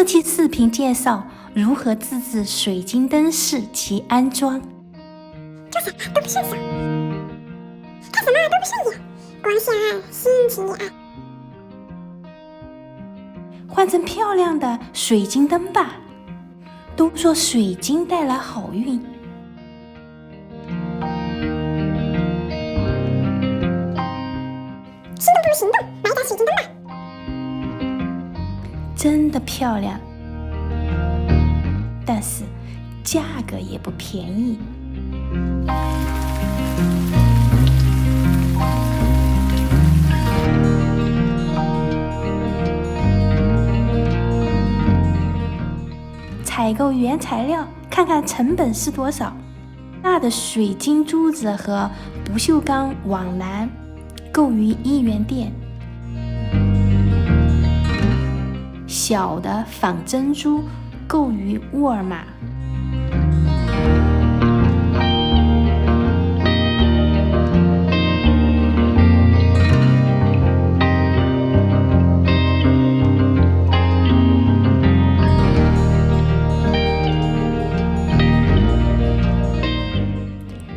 这期视频介绍如何自制水晶灯饰及安装。做啥都不顺手，看什么都不顺眼，光线暗，心情也暗。换成漂亮的水晶灯吧，都说水晶带来好运。心动不如行动，买点水晶灯吧。真的漂亮，但是价格也不便宜。采购原材料，看看成本是多少。大的水晶珠子和不锈钢网篮购于1元店，小的仿珍珠购于沃尔玛。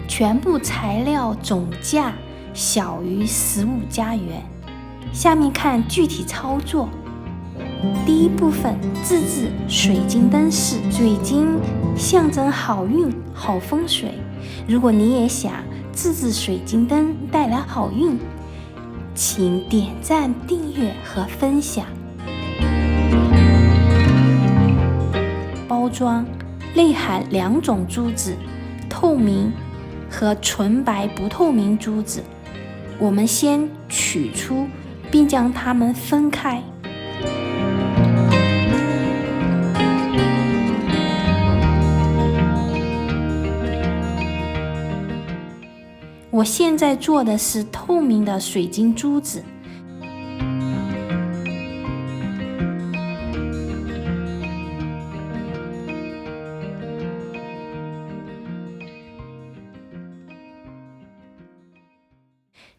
全部材料总价小于15加元。下面看具体操作。第一部分，自制水晶灯饰。水晶象征好运、好风水。如果你也想自制水晶灯带来好运，请点赞、订阅和分享。包装内含2种珠子，透明和纯白不透明珠子。我们先取出并将它们分开。我现在做的是透明的水晶珠子。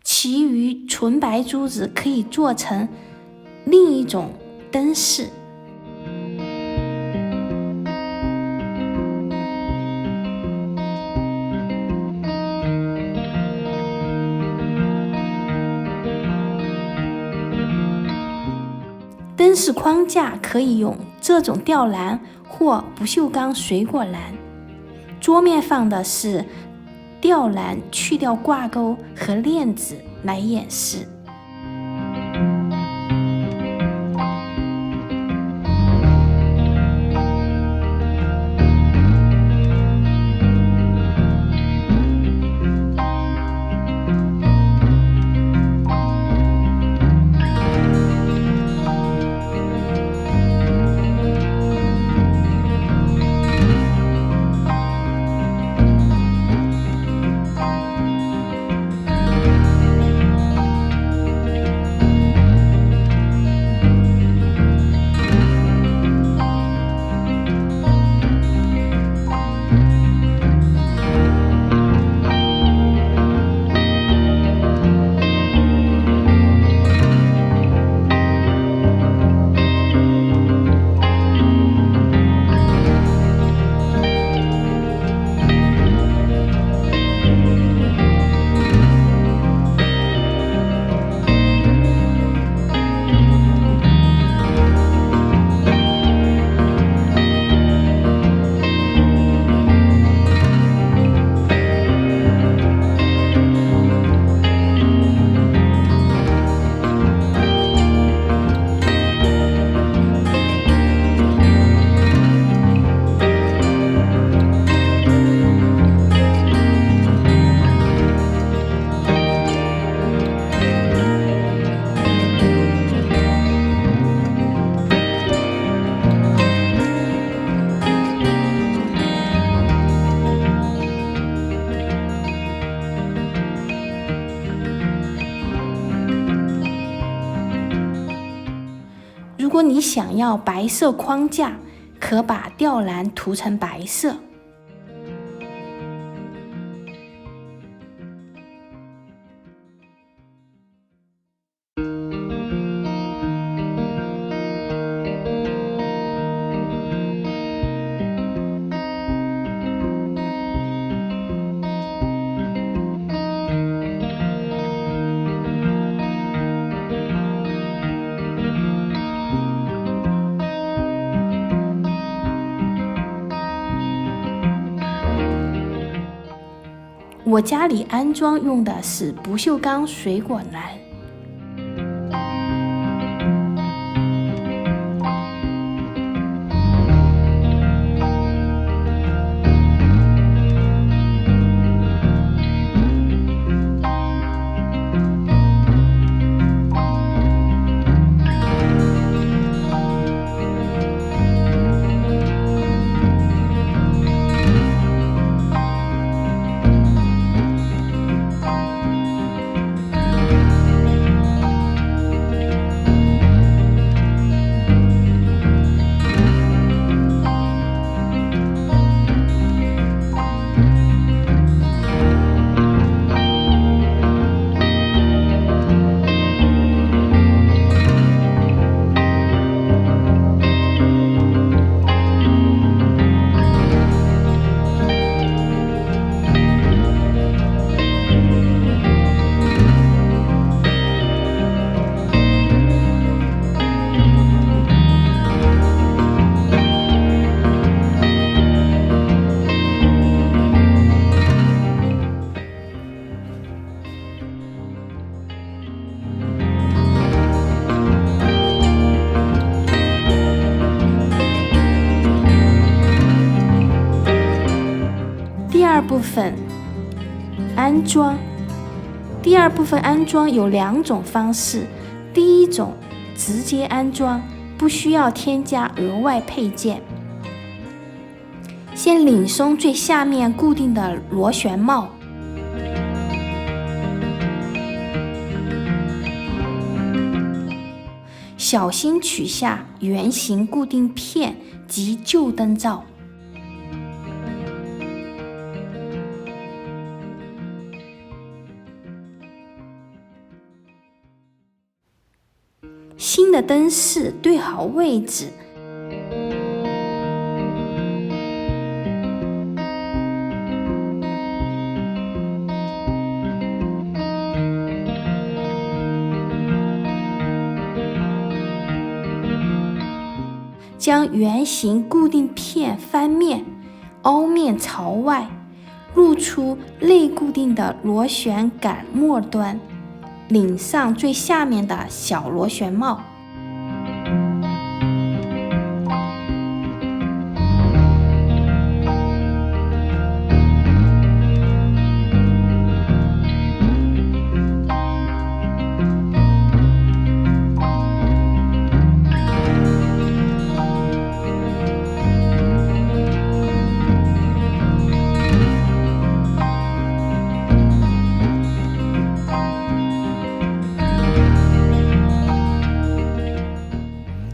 其余纯白珠子可以做成另一种灯饰。灯饰框架可以用这种吊篮或不锈钢水果篮。桌面放的是吊篮，去掉挂钩和链子来掩饰。如果你想要白色框架，可把吊篮涂成白色。我家里安装用的是不锈钢水果篮。第二部分安装。第二部分安装有2种方式。第一种，直接安装，不需要添加额外配件。先拧松最下面固定的螺旋帽，小心取下圆形固定片及旧灯罩。新的灯饰对好位置，将圆形固定片翻面，凹面朝外，露出内固定的螺旋杆末端，拧上最下面的小螺旋帽。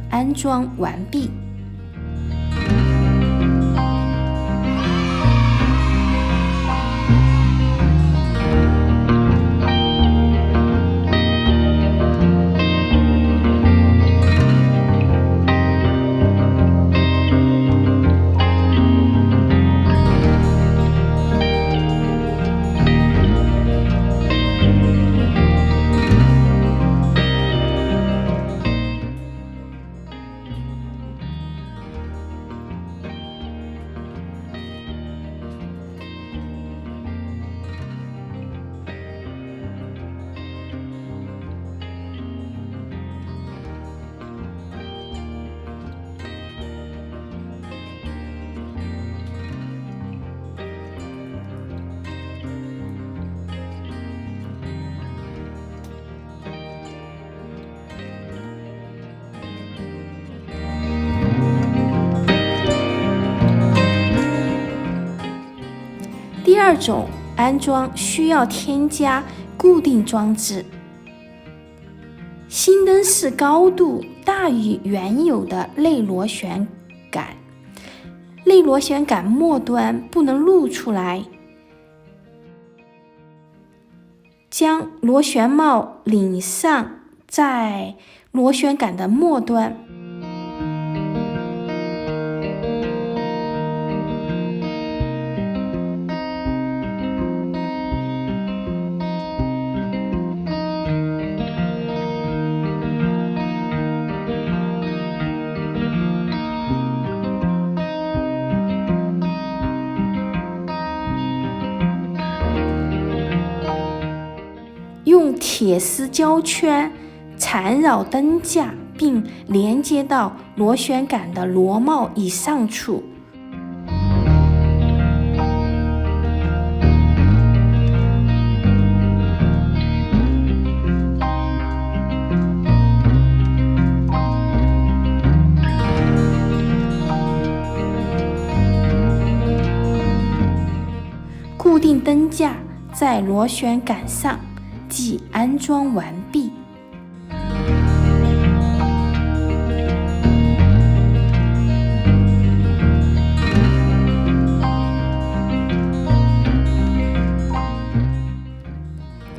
安装完毕。第二种安装需要添加固定装置。新灯饰高度大于原有的内螺旋杆，内螺旋杆末端不能露出来。将螺旋帽拧上在螺旋杆的末端。用铁丝胶圈缠绕灯架，并连接到螺旋杆的螺帽以上处。固定灯架在螺旋杆上，即安装完毕。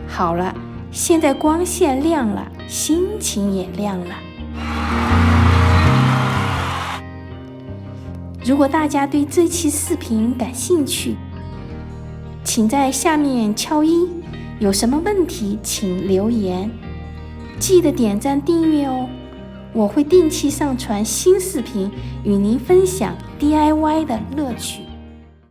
好了，现在光线亮了，心情也亮了。如果大家对这期视频感兴趣，请在下面敲1，有什么问题请留言，记得点赞订阅哦，我会定期上传新视频，与您分享 DIY 的乐趣。